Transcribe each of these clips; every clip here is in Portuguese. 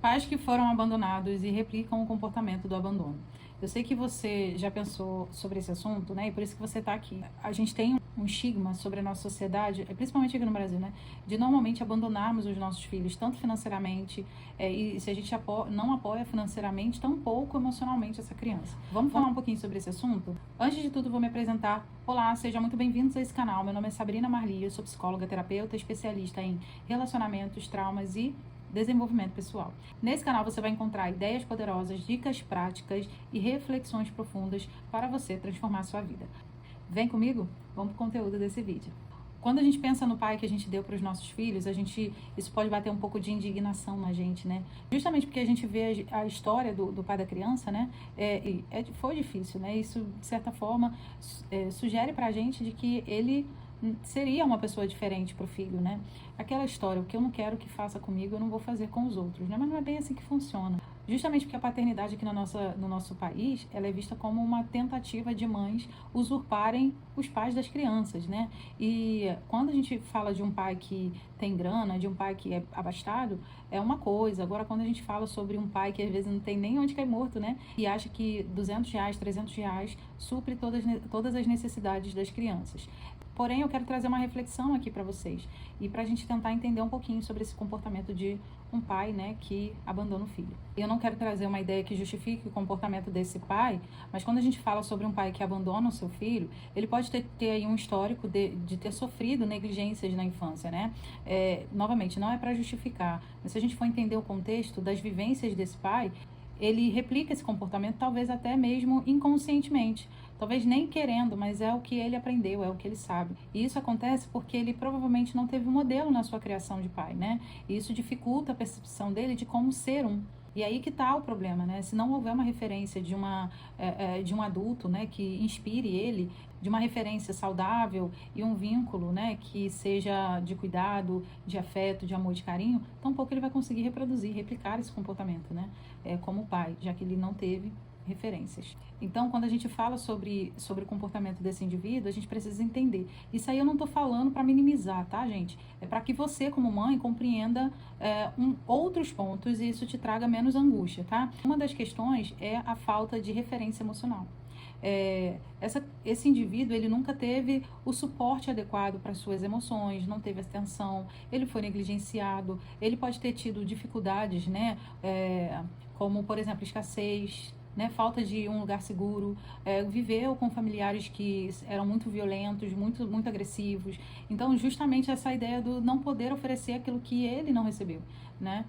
Pais que foram abandonados e replicam o comportamento do abandono. Eu sei que você já pensou sobre esse assunto, né? E por isso que você está aqui. A gente tem um estigma sobre a nossa sociedade, principalmente aqui no Brasil, né? De normalmente abandonarmos os nossos filhos, tanto financeiramente, e se a gente não apoia financeiramente, tão pouco emocionalmente essa criança. Vamos falar um pouquinho sobre esse assunto? Antes de tudo, vou me apresentar. Olá, sejam muito bem-vindos a esse canal. Meu nome é Sabrina Marli, eu sou psicóloga, terapeuta, especialista em relacionamentos, traumas e desenvolvimento pessoal. Nesse canal você vai encontrar ideias poderosas, dicas práticas e reflexões profundas para você transformar a sua vida. Vem comigo? Vamos para o conteúdo desse vídeo. Quando a gente pensa no pai que a gente deu para os nossos filhos, isso pode bater um pouco de indignação na gente, né? Justamente porque a gente vê a história do pai da criança, né? Foi difícil, né? Isso, de certa forma, sugere para a gente de que ele seria uma pessoa diferente para o filho, né? Aquela história, o que eu não quero que faça comigo, eu não vou fazer com os outros, né? Mas não é bem assim que funciona. Justamente porque a paternidade aqui no nosso país, ela é vista como uma tentativa de mães usurparem os pais das crianças, né? E quando a gente fala de um pai que tem grana, de um pai que é abastado, é uma coisa. Agora, quando a gente fala sobre um pai que às vezes não tem nem onde cair morto, né? E acha que R$200, R$300 supre todas as necessidades das crianças. Porém, eu quero trazer uma reflexão aqui para vocês e para a gente tentar entender um pouquinho sobre esse comportamento de um pai, né, que abandona o filho. Eu não quero trazer uma ideia que justifique o comportamento desse pai, mas quando a gente fala sobre um pai que abandona o seu filho, ele pode ter aí um histórico de ter sofrido negligências na infância, né? Novamente, não é para justificar, mas se a gente for entender o contexto das vivências desse pai, ele replica esse comportamento talvez até mesmo inconscientemente. Talvez nem querendo, mas é o que ele aprendeu, é o que ele sabe. E isso acontece porque ele provavelmente não teve um modelo na sua criação de pai, né? E isso dificulta a percepção dele de como ser um. E aí que está o problema, né? Se não houver uma referência de um adulto, né, que inspire ele, de uma referência saudável e um vínculo, né, que seja de cuidado, de afeto, de amor, de carinho, tampouco ele vai conseguir reproduzir, replicar esse comportamento, né? Como pai, já que ele não teve referências. Então, quando a gente fala sobre o comportamento desse indivíduo, a gente precisa entender. Isso aí eu não estou falando para minimizar, tá, gente? É para que você, como mãe, compreenda outros pontos e isso te traga menos angústia, tá? Uma das questões é a falta de referência emocional. Esse indivíduo, ele nunca teve o suporte adequado para suas emoções, não teve atenção, ele foi negligenciado, ele pode ter tido dificuldades, né? Como, por exemplo, escassez, né, falta de um lugar seguro, viveu com familiares que eram muito violentos, muito agressivos. Então, justamente essa ideia do não poder oferecer aquilo que ele não recebeu, né?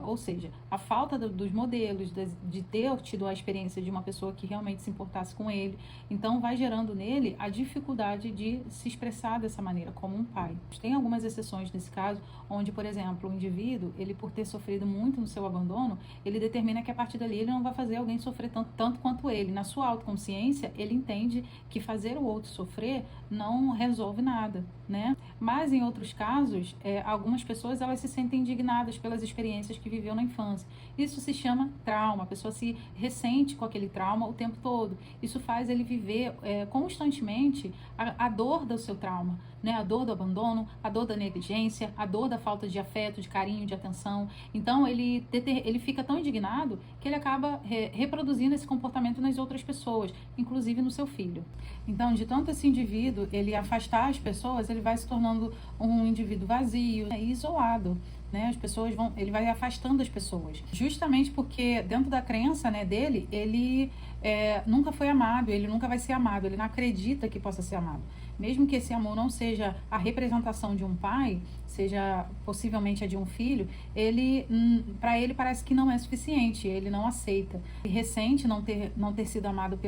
Ou seja, a falta dos modelos, de ter tido a experiência de uma pessoa que realmente se importasse com ele, então vai gerando nele a dificuldade de se expressar dessa maneira, como um pai. Tem algumas exceções nesse caso, onde, por exemplo, o indivíduo, ele por ter sofrido muito no seu abandono, ele determina que a partir dali ele não vai fazer alguém sofrer tanto quanto ele. Na sua autoconsciência, ele entende que fazer o outro sofrer não resolve nada, né? Mas em outros casos, algumas pessoas elas se sentem indignadas pelas experiências que viveu na infância. Isso se chama trauma. A pessoa se ressente com aquele trauma o tempo todo. Isso faz ele viver constantemente a dor do seu trauma, né? A dor do abandono, a dor da negligência, a dor da falta de afeto, de carinho, de atenção. Então ele fica tão indignado que ele acaba reproduzindo esse comportamento nas outras pessoas, inclusive no seu filho. Então, de tanto esse indivíduo ele afastar as pessoas, ele vai se tornando um indivíduo vazio, né, e isolado. Né, ele vai afastando as pessoas, justamente porque dentro da crença, né, dele, ele nunca foi amado, ele nunca vai ser amado, ele não acredita que possa ser amado. Mesmo que esse amor não seja a representação de um pai, seja possivelmente a de um filho, para ele parece que não é suficiente, ele não aceita. Ele ressente não ter sido amado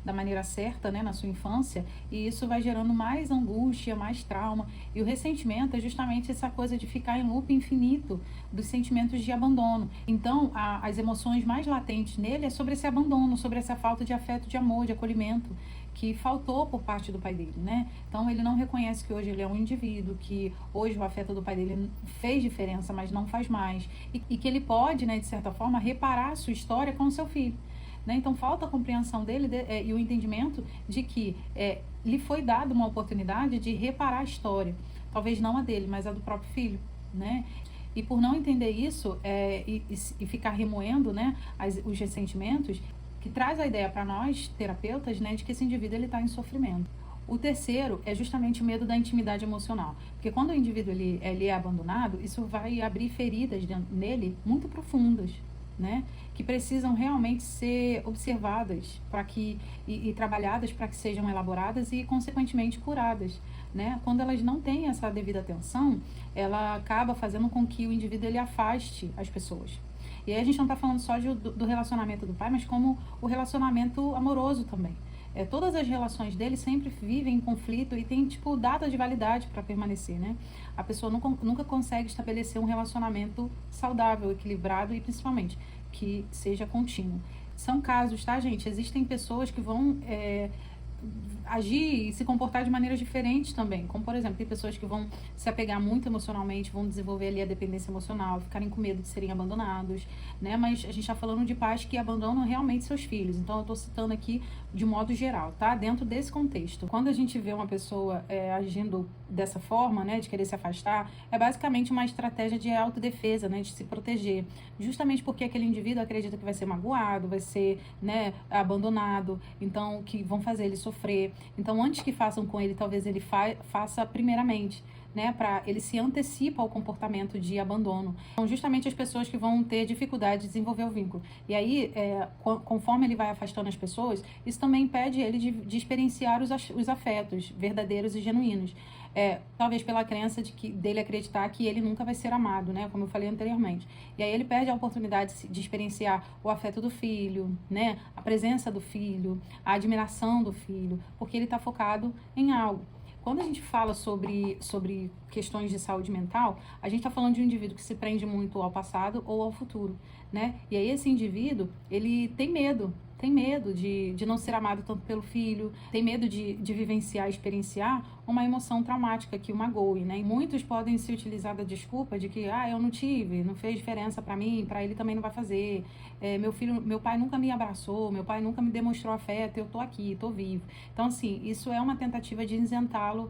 da maneira certa, né, na sua infância, e isso vai gerando mais angústia, mais trauma. E o ressentimento é justamente essa coisa de ficar em loop infinito dos sentimentos de abandono. Então, as emoções mais latentes nele é sobre esse abandono, sobre essa falta de afeto, de amor, de acolhimento que faltou por parte do pai dele, né? Então ele não reconhece que hoje ele é um indivíduo, que hoje o afeto do pai dele fez diferença, mas não faz mais, e que ele pode, né, de certa forma, reparar a sua história com o seu filho, né? Então falta a compreensão dele e o entendimento de que lhe foi dada uma oportunidade de reparar a história, talvez não a dele, mas a do próprio filho, né? E por não entender isso e ficar remoendo, né, os ressentimentos, que traz a ideia para nós, terapeutas, né, de que esse indivíduo está em sofrimento. O terceiro é justamente o medo da intimidade emocional. Porque quando o indivíduo ele é abandonado, isso vai abrir feridas nele muito profundas, né? Que precisam realmente ser observadas para que e trabalhadas para que sejam elaboradas e, consequentemente, curadas. Né? Quando elas não têm essa devida atenção, ela acaba fazendo com que o indivíduo ele afaste as pessoas. E aí a gente não está falando só do relacionamento do pai, mas como o relacionamento amoroso também. Todas as relações dele sempre vivem em conflito e tem, tipo, data de validade para permanecer, né? A pessoa nunca consegue estabelecer um relacionamento saudável, equilibrado e, principalmente, que seja contínuo. São casos, tá, gente? Existem pessoas que vão agir e se comportar de maneiras diferentes também. Como, por exemplo, tem pessoas que vão se apegar muito emocionalmente, vão desenvolver ali a dependência emocional, ficarem com medo de serem abandonados, né? Mas a gente está falando de pais que abandonam realmente seus filhos. Então, eu estou citando aqui de modo geral, tá? Dentro desse contexto. Quando a gente vê uma pessoa agindo dessa forma, né, de querer se afastar, é basicamente uma estratégia de autodefesa, né, de se proteger. Justamente porque aquele indivíduo acredita que vai ser magoado, vai ser, né, abandonado, então, que vão fazer ele sofrer. Então, antes que façam com ele, talvez ele faça primeiramente, né, para ele se antecipa ao comportamento de abandono. São justamente as pessoas que vão ter dificuldade de desenvolver o vínculo. E aí, conforme ele vai afastando as pessoas, isso também impede ele de experienciar os afetos verdadeiros e genuínos. Talvez pela crença dele acreditar que ele nunca vai ser amado, né, como eu falei anteriormente. E aí ele perde a oportunidade de experienciar o afeto do filho, né, a presença do filho, a admiração do filho, porque ele está focado em algo. Quando a gente fala sobre questões de saúde mental, a gente está falando de um indivíduo que se prende muito ao passado ou ao futuro, né? E aí esse indivíduo, ele tem medo de não ser amado tanto pelo filho, tem medo de vivenciar, experienciar uma emoção traumática que o magoe, né? E muitos podem se utilizar da desculpa de que, eu não tive, não fez diferença para mim, para ele também não vai fazer. Meu pai nunca me abraçou, meu pai nunca me demonstrou afeto, eu tô aqui, tô vivo. Então, assim, isso é uma tentativa de isentá-lo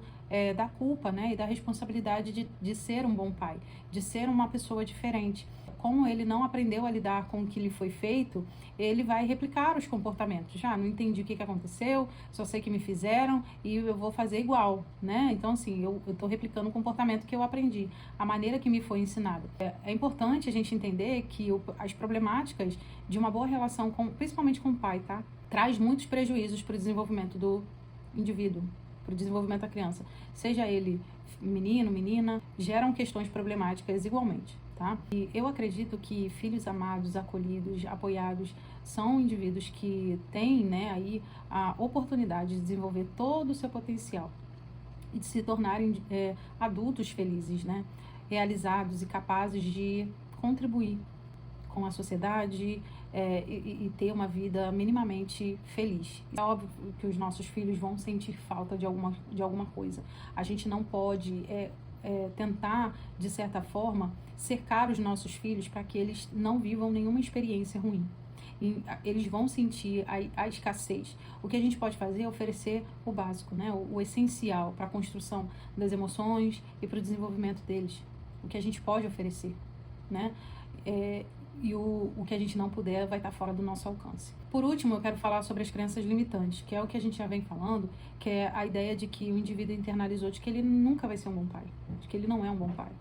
da culpa, né? E da responsabilidade de ser um bom pai, de ser uma pessoa diferente. Como ele não aprendeu a lidar com o que lhe foi feito, ele vai replicar os comportamentos. Não entendi o que aconteceu, só sei que me fizeram e eu vou fazer igual, né? Então, assim, eu tô replicando o comportamento que eu aprendi, a maneira que me foi ensinada. É importante a gente entender que as problemáticas de uma boa relação, principalmente com o pai, tá? Traz muitos prejuízos para o desenvolvimento do indivíduo, para o desenvolvimento da criança. Seja ele menino, menina, geram questões problemáticas igualmente. Tá? E eu acredito que filhos amados, acolhidos, apoiados, são indivíduos que têm, né, aí a oportunidade de desenvolver todo o seu potencial e de se tornarem adultos felizes, né, realizados e capazes de contribuir com a sociedade e ter uma vida minimamente feliz. É óbvio que os nossos filhos vão sentir falta de alguma coisa. A gente não pode tentar, de certa forma, cercar os nossos filhos para que eles não vivam nenhuma experiência ruim. E eles vão sentir a escassez. O que a gente pode fazer é oferecer o básico, né? O essencial para a construção das emoções e para o desenvolvimento deles. O que a gente pode oferecer, né? E o que a gente não puder vai estar fora do nosso alcance. Por último, eu quero falar sobre as crenças limitantes, que é o que a gente já vem falando, que é a ideia de que o indivíduo internalizou de que ele nunca vai ser um bom pai, de que ele não é um bom pai.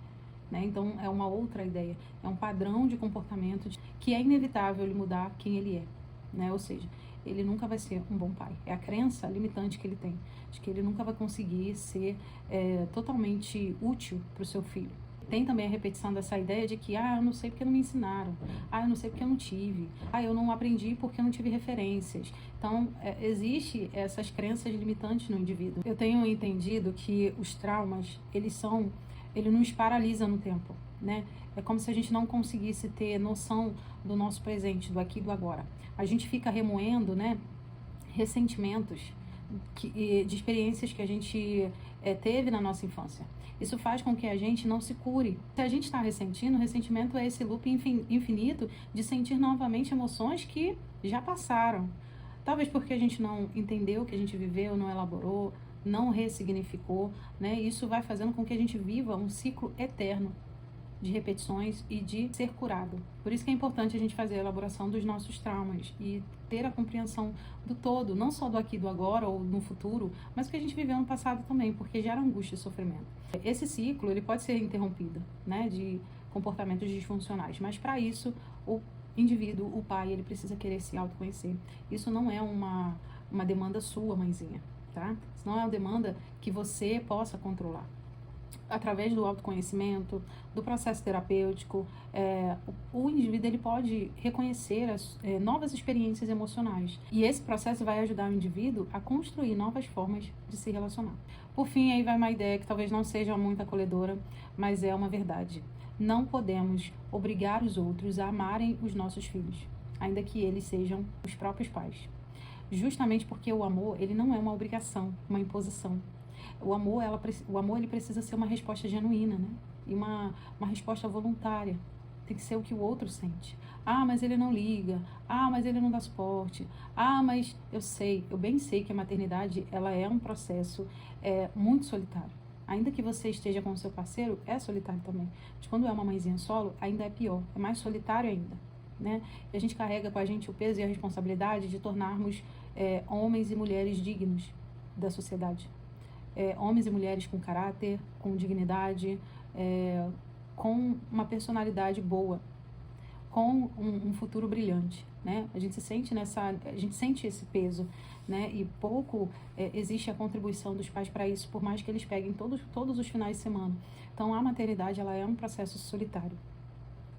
Né? Então, é uma outra ideia, é um padrão de comportamento que é inevitável ele mudar quem ele é. Né? Ou seja, ele nunca vai ser um bom pai. É a crença limitante que ele tem, de que ele nunca vai conseguir ser totalmente útil para o seu filho. Tem também a repetição dessa ideia de que, eu não sei porque não me ensinaram, eu não sei porque eu não tive, eu não aprendi porque eu não tive referências. Então, existe essas crenças limitantes no indivíduo. Eu tenho entendido que os traumas, ele nos paralisa no tempo, né? É como se a gente não conseguisse ter noção do nosso presente, do aqui e do agora. A gente fica remoendo, né, ressentimentos de experiências que a gente teve na nossa infância. Isso faz com que a gente não se cure. Se a gente está ressentindo, o ressentimento é esse loop infinito de sentir novamente emoções que já passaram. Talvez porque a gente não entendeu o que a gente viveu, não elaborou, não ressignificou, né? Isso vai fazendo com que a gente viva um ciclo eterno de repetições e de ser curado. Por isso que é importante a gente fazer a elaboração dos nossos traumas e ter a compreensão do todo, não só do aqui e do agora ou no futuro, mas o que a gente viveu no passado também, porque gera angústia e sofrimento. Esse ciclo, ele pode ser interrompido, né, de comportamentos disfuncionais, mas para isso o indivíduo, o pai, ele precisa querer se autoconhecer. Isso não é uma demanda sua, mãezinha, tá? Isso não é uma demanda que você possa controlar. Através do autoconhecimento, do processo terapêutico, o indivíduo ele pode reconhecer novas experiências emocionais. E esse processo vai ajudar o indivíduo a construir novas formas de se relacionar. Por fim, aí vai uma ideia que talvez não seja muito acolhedora, mas é uma verdade. Não podemos obrigar os outros a amarem os nossos filhos, ainda que eles sejam os próprios pais. Justamente porque o amor, ele não é uma obrigação, uma imposição. O amor ele precisa ser uma resposta genuína, né? E uma resposta voluntária. Tem que ser o que o outro sente. Ah, mas ele não liga. Ah, mas ele não dá suporte. Ah, mas eu bem sei que a maternidade, ela é um processo muito solitário. Ainda que você esteja com o seu parceiro, é solitário também. Mas quando é uma mãezinha solo, ainda é pior. É mais solitário ainda, né? E a gente carrega com a gente o peso e a responsabilidade de tornarmos homens e mulheres dignos da sociedade. Homens e mulheres com caráter, com dignidade, com uma personalidade boa, com um futuro brilhante, né? A gente sente esse peso, né? E pouco existe a contribuição dos pais para isso, por mais que eles peguem todos os finais de semana. Então, a maternidade, ela é um processo solitário.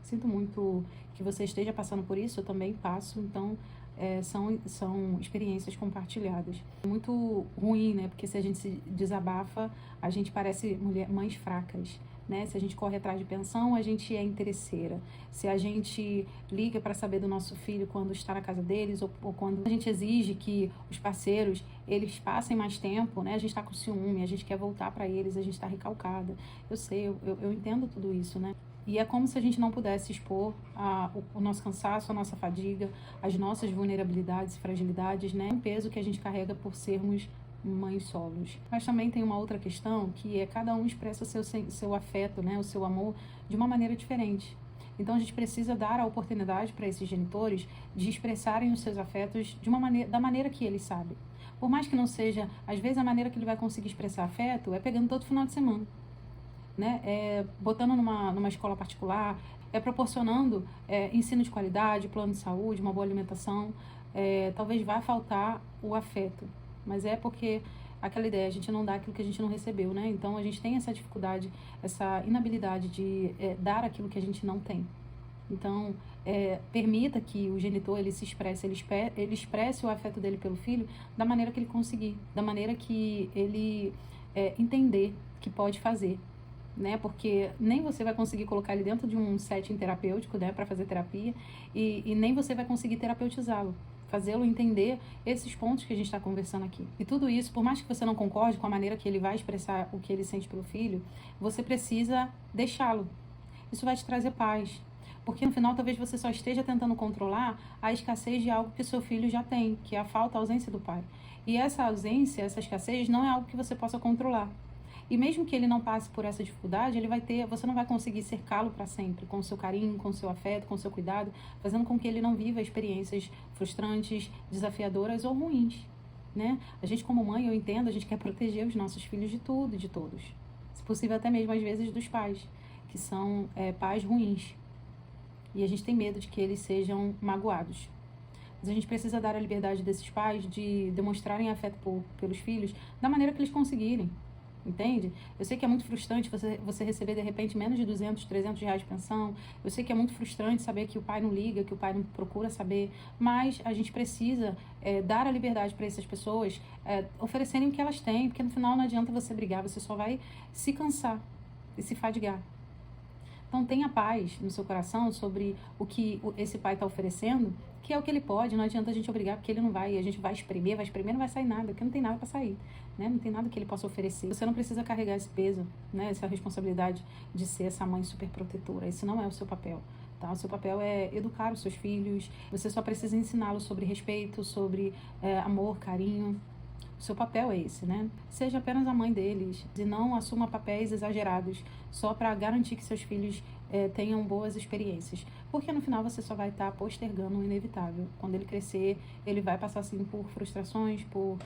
Sinto muito que você esteja passando por isso, eu também passo, então são experiências compartilhadas. É muito ruim, né? Porque se a gente se desabafa, a gente parece mães fracas, né? Se a gente corre atrás de pensão, a gente é interesseira. Se a gente liga para saber do nosso filho quando está na casa deles, ou quando a gente exige que os parceiros, eles passem mais tempo, né? A gente está com ciúme, a gente quer voltar para eles, a gente está recalcada. Eu sei, eu entendo tudo isso, né? E é como se a gente não pudesse expor o nosso cansaço, a nossa fadiga, as nossas vulnerabilidades e fragilidades, né? Um peso que a gente carrega por sermos mães solos. Mas também tem uma outra questão, que é cada um expressa o seu afeto, né? O seu amor de uma maneira diferente. Então a gente precisa dar a oportunidade para esses genitores de expressarem os seus afetos da maneira que eles sabem. Por mais que não seja, às vezes a maneira que ele vai conseguir expressar afeto é pegando todo final de semana, né? Botando numa escola particular, proporcionando ensino de qualidade, plano de saúde, uma boa alimentação. Talvez vá faltar o afeto, mas é porque aquela ideia, a gente não dá aquilo que a gente não recebeu, né? Então a gente tem essa dificuldade, essa inabilidade de dar aquilo que a gente não tem. Então, permita que o genitor ele se expresse, ele expresse o afeto dele pelo filho da maneira que ele conseguir, da maneira que ele entender que pode fazer, né? Porque nem você vai conseguir colocar ele dentro de um setting terapêutico, né, para fazer terapia, e nem você vai conseguir terapeutizá-lo, fazê-lo entender esses pontos que a gente está conversando aqui. E tudo isso, por mais que você não concorde com a maneira que ele vai expressar o que ele sente pelo filho, você precisa deixá-lo. Isso vai te trazer paz. Porque no final talvez você só esteja tentando controlar a escassez de algo que o seu filho já tem, que é a falta, a ausência do pai. E essa ausência, essa escassez não é algo que você possa controlar. E mesmo que ele não passe por essa dificuldade, você não vai conseguir cercá-lo para sempre, com o seu carinho, com o seu afeto, com o seu cuidado, fazendo com que ele não viva experiências frustrantes, desafiadoras ou ruins, né? A gente como mãe, eu entendo, a gente quer proteger os nossos filhos de tudo e de todos. Se possível até mesmo às vezes dos pais, que são pais ruins. E a gente tem medo de que eles sejam magoados. Mas a gente precisa dar a liberdade desses pais de demonstrarem afeto pelos filhos da maneira que eles conseguirem. Entende? Eu sei que é muito frustrante você receber de repente menos de 200, 300 reais de pensão. Eu sei que é muito frustrante saber que o pai não liga, que o pai não procura saber. Mas a gente precisa dar a liberdade para essas pessoas oferecerem o que elas têm. Porque no final não adianta você brigar, você só vai se cansar e se fadigar. Então tenha paz no seu coração sobre o que esse pai está oferecendo, que é o que ele pode. Não adianta a gente obrigar, porque ele não vai. A gente vai espremer, não vai sair nada, porque não tem nada para sair, né? Não tem nada que ele possa oferecer. Você não precisa carregar esse peso, né? Essa responsabilidade de ser essa mãe super protetora. Esse não é o seu papel, tá? O seu papel é educar os seus filhos. Você só precisa ensiná-los sobre respeito, sobre amor, carinho. O seu papel é esse, né? Seja apenas a mãe deles e não assuma papéis exagerados só para garantir que seus filhos tenham boas experiências. Porque no final você só vai estar postergando o inevitável. Quando ele crescer, ele vai passar assim por frustrações, por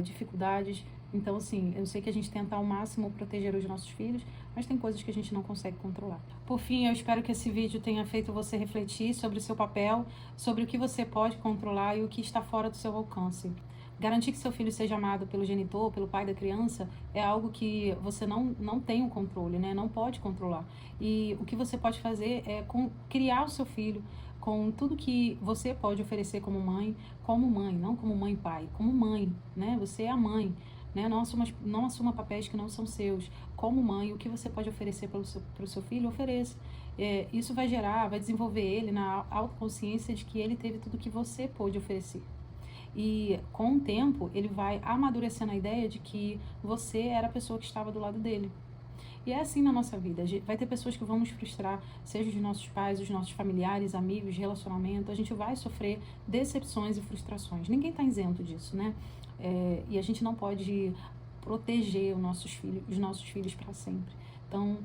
dificuldades. Então, assim, eu sei que a gente tenta ao máximo proteger os nossos filhos, mas tem coisas que a gente não consegue controlar. Por fim, eu espero que esse vídeo tenha feito você refletir sobre o seu papel, sobre o que você pode controlar e o que está fora do seu alcance. Garantir que seu filho seja amado pelo genitor, pelo pai da criança, é algo que você não tem o controle, né? Não pode controlar. E o que você pode fazer é criar o seu filho com tudo que você pode oferecer como mãe, não como mãe e pai, como mãe, né? Você é a mãe, né? Não assuma papéis que não são seus. Como mãe, o que você pode oferecer para o seu filho, ofereça. Isso vai desenvolver ele na autoconsciência de que ele teve tudo que você pôde oferecer. E com o tempo, ele vai amadurecendo a ideia de que você era a pessoa que estava do lado dele. E é assim na nossa vida. Vai ter pessoas que vão nos frustrar, seja os nossos pais, os nossos familiares, amigos, relacionamento. A gente vai sofrer decepções e frustrações. Ninguém está isento disso, né? E a gente não pode proteger os nossos filhos para sempre. Então,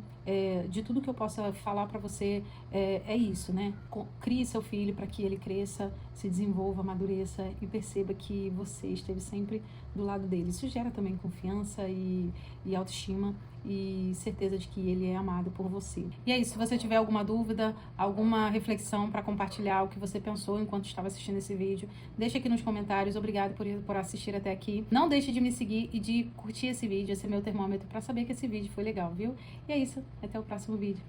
de tudo que eu possa falar para você, é isso, né? Crie seu filho para que ele cresça, se desenvolva, amadureça e perceba que você esteve sempre do lado dele. Isso gera também confiança e autoestima e certeza de que ele é amado por você. E é isso, se você tiver alguma dúvida, alguma reflexão para compartilhar o que você pensou enquanto estava assistindo esse vídeo, deixa aqui nos comentários. Obrigado por assistir até aqui. Não deixe de me seguir e de curtir esse vídeo, esse é meu termômetro para saber que esse vídeo foi legal, viu? E é isso, até o próximo vídeo.